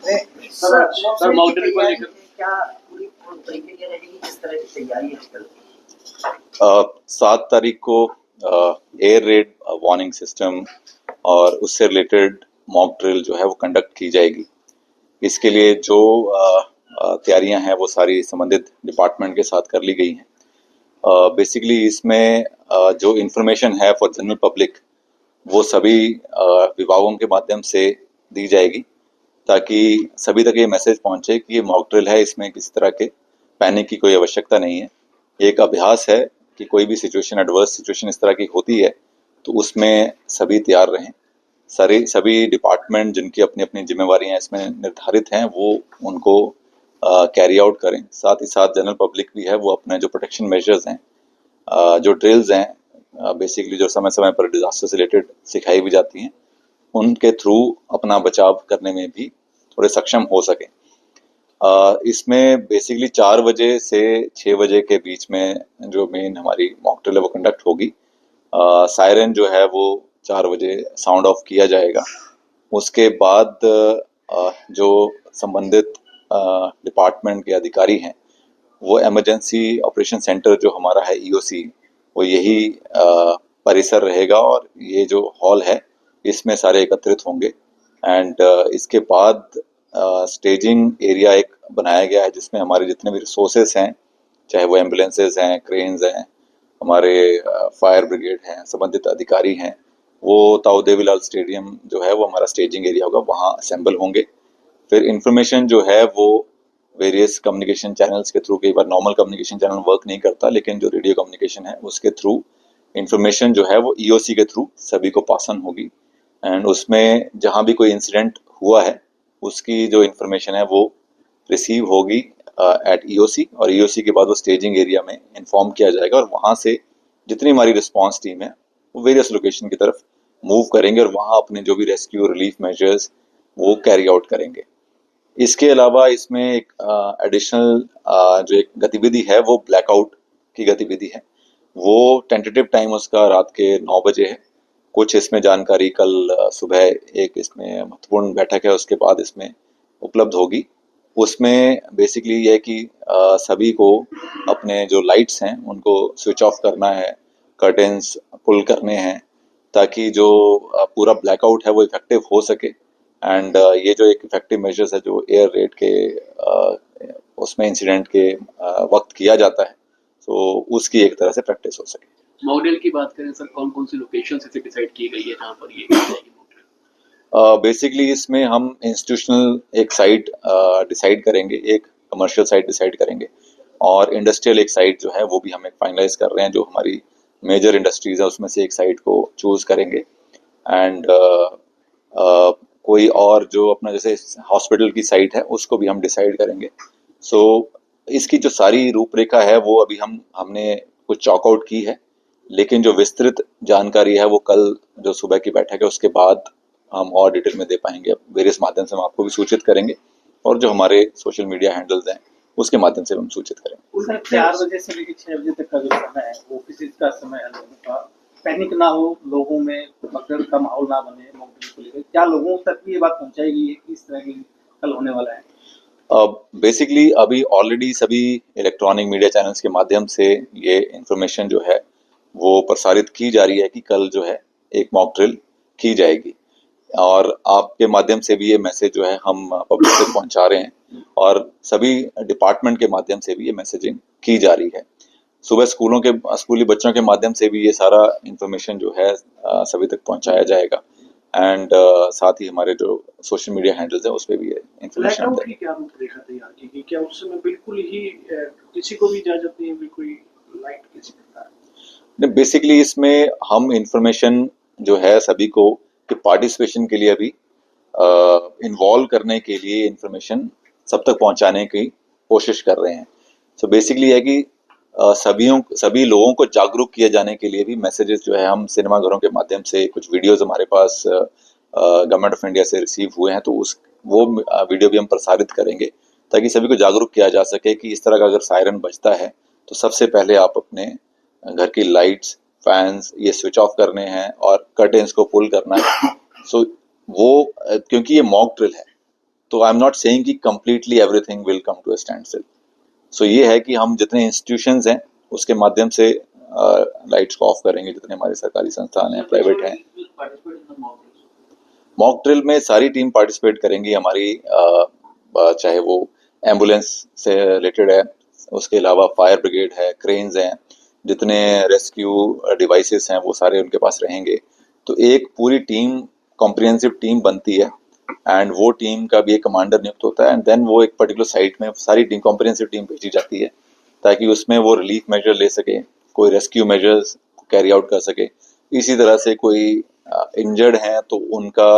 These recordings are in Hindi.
सर मॉक ड्रिल को लेकर क्या पूरी तरीके से रहेगी, किस तरह की तैयारी है कल? 7 तारीख को एयर रेड वार्निंग सिस्टम और उससे रिलेटेड मॉक ड्रिल जो है वो कंडक्ट की जाएगी। इसके लिए जो तैयारियां हैं वो सारी संबंधित डिपार्टमेंट के साथ कर ली गई हैं। बेसिकली इसमें जो इन्फॉर्मेशन है फॉर जनरल पब्लिक वो सभी विभागों के माध्यम से दी जाएगी ताकि सभी तक ये मैसेज पहुंचे कि ये मॉक ड्रिल है, इसमें किसी तरह के पैनिक की कोई आवश्यकता नहीं है। एक अभ्यास है कि कोई भी सिचुएशन, एडवर्स सिचुएशन इस तरह की होती है तो उसमें सभी तैयार रहें। सभी डिपार्टमेंट जिनकी अपनी अपनी जिम्मेवारियां इसमें निर्धारित हैं वो उनको कैरी आउट करें। साथ ही साथ जनरल पब्लिक भी है वो अपने जो प्रोटेक्शन मेजर्स हैं, जो ड्रिल्स हैं, बेसिकली जो समय समय पर डिजास्टर से रिलेटेड सिखाई भी जाती हैं, उनके थ्रू अपना बचाव करने में भी थोड़े सक्षम हो सके। इसमें बेसिकली 4 बजे से 6 बजे के बीच में जो मेन हमारी मॉक ड्रिल है वो कंडक्ट होगी। सायरन जो है वो 4 बजे साउंड ऑफ किया जाएगा। उसके बाद जो संबंधित डिपार्टमेंट के अधिकारी हैं वो इमरजेंसी ऑपरेशन सेंटर जो हमारा है ईओसी, वो यही परिसर रहेगा और ये जो हॉल है इसमें सारे एकत्रित होंगे। एंड इसके बाद स्टेजिंग एरिया एक बनाया गया है जिसमें हमारे जितने भी रिसोर्सेस हैं, चाहे वो एम्बुलेंसेज हैं, क्रेन्स हैं, हमारे फायर ब्रिगेड हैं, संबंधित अधिकारी हैं, वो ताऊ देवीलाल स्टेडियम जो है वो हमारा स्टेजिंग एरिया होगा, वहाँ असेंबल होंगे। फिर इंफॉर्मेशन जो है वो वेरियस कम्युनिकेशन चैनल्स के थ्रू, कई बार नॉर्मल कम्युनिकेशन चैनल वर्क नहीं करता लेकिन जो रेडियो कम्युनिकेशन है उसके थ्रू इंफॉर्मेशन जो है वो ईओसी के थ्रू सभी को पास ऑन होगी। एंड उसमें जहाँ भी कोई इंसिडेंट हुआ है उसकी जो इंफॉर्मेशन है वो रिसीव होगी एट ईओसी, और ईओसी के बाद वो स्टेजिंग एरिया में इन्फॉर्म किया जाएगा और वहाँ से जितनी हमारी रिस्पांस टीम है वो वेरियस लोकेशन की तरफ मूव करेंगे और वहाँ अपने जो भी रेस्क्यू रिलीफ मेजर्स वो कैरी आउट करेंगे। इसके अलावा इसमें एक एडिशनल जो एक गतिविधि है वो ब्लैकआउट की गतिविधि है। वो टेंटेटिव टाइम उसका रात के 9 बजे है। कुछ इसमें जानकारी कल सुबह एक इसमें महत्वपूर्ण बैठक है उसके बाद इसमें उपलब्ध होगी। उसमें बेसिकली ये है कि सभी को अपने जो लाइट्स हैं उनको स्विच ऑफ करना है, कर्टेन्स पुल करने हैं ताकि जो पूरा ब्लैकआउट है वो इफेक्टिव हो सके। एंड ये जो एक इफेक्टिव मेजर्स है जो एयर रेड के उसमें इंसिडेंट के वक्त किया जाता है, तो उसकी एक तरह से प्रैक्टिस हो सके। मॉक ड्रिल की बात करें सर, कौन कौन सी लोकेशन से डिसाइड की गई है जहाँ पर ये की जाएगी मॉक ड्रिल? बेसिकली इसमें हम इंस्टीट्यूशनल एक साइट डिसाइड करेंगे, एक कमर्शियल साइट डिसाइड करेंगे और इंडस्ट्रियल एक साइट जो है वो भी हम एक फाइनलाइज कर रहे हैं। जो हमारी मेजर इंडस्ट्रीज है उसमें से एक साइट को चूज करेंगे। एंड कोई और जो अपना जैसे हॉस्पिटल की साइट है उसको भी हम डिसाइड करेंगे। सो इसकी जो सारी रूपरेखा है वो अभी हमने कुछ चॉकआउट की है, लेकिन जो विस्तृत जानकारी है वो कल जो सुबह की बैठक है उसके बाद हम और डिटेल में दे पाएंगे। वेरियस माध्यम से हम आपको भी सूचित करेंगे और जो हमारे सोशल मीडिया हैंडल्स हैं उसके माध्यम से हम सूचित करेंगे। सर 4 बजे से लेकर 6 बजे तक का जो समय है वो ऑफिस का समय है, लोगों का पैनिक ना हो, लोगों में भगदड़ का माहौल ना बने, मॉक ड्रिल को लेकर क्या लोगों तक ये बात पहुंचाई गई है कि इस तरह की कल होने वाला है? बेसिकली अभी ऑलरेडी सभी इलेक्ट्रॉनिक मीडिया चैनल्स के माध्यम से ये इंफॉर्मेशन जो है वो प्रसारित की जा रही है कि कल जो है एक मॉक ड्रिल की जाएगी और आपके माध्यम से भी ये मैसेज जो है हम पब्लिक तक पहुंचा रहे हैं और सभी डिपार्टमेंट के माध्यम से भी ये मैसेजिंग की जा रही है। सुबह स्कूली बच्चों के माध्यम से भी ये सारा इंफॉर्मेशन जो है सभी तक पहुंचाया जाएगा। एंड साथ ही हमारे जो सोशल मीडिया हैंडल्स हैं उस पर भी ये इंफॉर्मेशन ब्लैकआउट की क्या रूपरेखा तैयार की गई? क्या उस समय बिल्कुल ही किसी को भी इजाजत नहीं है, बिल्कुल लाइट किसी प्रकार? बेसिकली इसमें हम इंफॉर्मेशन जो है सभी को कि पार्टिसिपेशन के लिए अभी इन्वॉल्व करने के लिए इंफॉर्मेशन सब तक पहुंचाने की कोशिश कर रहे हैं। सो बेसिकली है कि सभी लोगों को जागरूक किए जाने के लिए भी मैसेजेस जो है हम सिनेमा घरों के माध्यम से, कुछ वीडियोस हमारे पास गवर्नमेंट ऑफ इंडिया से रिसीव हुए हैं तो वो वीडियो भी हम प्रसारित करेंगे ताकि सभी को जागरूक किया जा सके कि इस तरह का अगर सायरन बजता है तो सबसे पहले आप अपने घर की लाइट्स, फैंस ये स्विच ऑफ करने हैं और कर्टेन्स को पुल करना है। सो वो क्योंकि ये मॉक ड्रिल है तो आई एम नॉट सेइंग कि completely everything will come to a standstill. So ये है कि हम जितने इंस्टीट्यूशंस हैं उसके माध्यम से लाइट्स को ऑफ करेंगे, जितने हमारे सरकारी संस्थान हैं, प्राइवेट हैं। मॉक ड्रिल में सारी टीम पार्टिसिपेट करेंगी हमारी, चाहे वो एम्बुलेंस से रिलेटेड है, उसके अलावा फायर ब्रिगेड है, क्रेन्स हैं, जितने रेस्क्यू डिवाइसेस हैं वो सारे उनके पास रहेंगे। तो एक पूरी टीम, कॉम्प्रिहेंसिव टीम बनती है एंड वो टीम का भी एक कमांडर नियुक्त होता है एंड देन वो एक पर्टिकुलर साइट में सारी टीम, कॉम्प्रिहेंसिव टीम भेजी जाती है ताकि उसमें वो रिलीफ मेजर ले सके, कोई रेस्क्यू मेजर्स कैरी आउट कर सके। इसी तरह से कोई इंजर्ड हैं तो उनका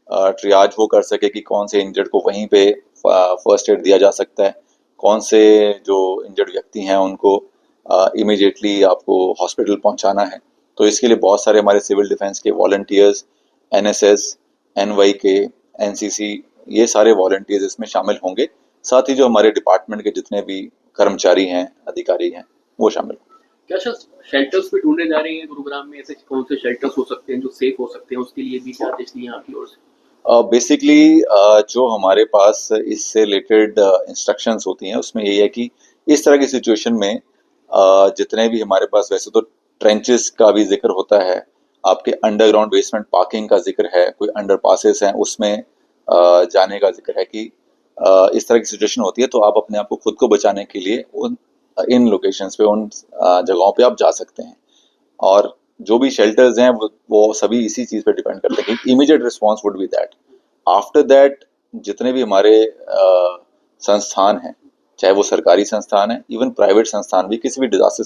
ट्रियाज वो कर सके कि कौन से इंजर्ड को वहीं पे फर्स्ट एड दिया जा सकता है, कौन से जो इंजर्ड व्यक्ति हैं उनको इमीडिएटली आपको हॉस्पिटल पहुंचाना है। तो इसके लिए बहुत सारे हमारे सिविल डिफेंस के वॉलंटियर्स, एनएसएस, एनवाईके, एनसीसी, ये सारे वॉलंटियर्स इसमें शामिल होंगे। साथ ही जो हमारे डिपार्टमेंट के जितने भी कर्मचारी हैं, अधिकारी हैं, वो शामिल होंगे। क्या शेल्टर्स भी ढूंढने जा रहे हैं गुरुग्राम में? ऐसे कौन से शेल्टर्स हो सकते हैं जो सेफ हो सकते हैं? उसके लिए भी क्या आदेश दिए आपकी ओर से? बेसिकली जो हमारे पास इससे रिलेटेड इंस्ट्रक्शंस होती हैं उसमें यही है कि इस तरह की सिचुएशन में जितने भी हमारे पास, वैसे तो ट्रेंचेस का भी जिक्र होता है, आपके अंडरग्राउंड बेसमेंट पार्किंग का जिक्र है, कोई अंडर पासेस हैं उसमें जाने का जिक्र है कि इस तरह की सिचुएशन होती है तो आप अपने आप को खुद को बचाने के लिए इन लोकेशंस पे, उन जगहों पे आप जा सकते हैं। और जो भी शेल्टर्स हैं वो सभी इसी चीज पे डिपेंड करते हैं कि immediate response would be that. After that जितने भी हमारे संस्थान हैं, चाहे वो सरकारी संस्थान है, इवन प्राइवेट संस्थान भी, किसी भी डिजास्टर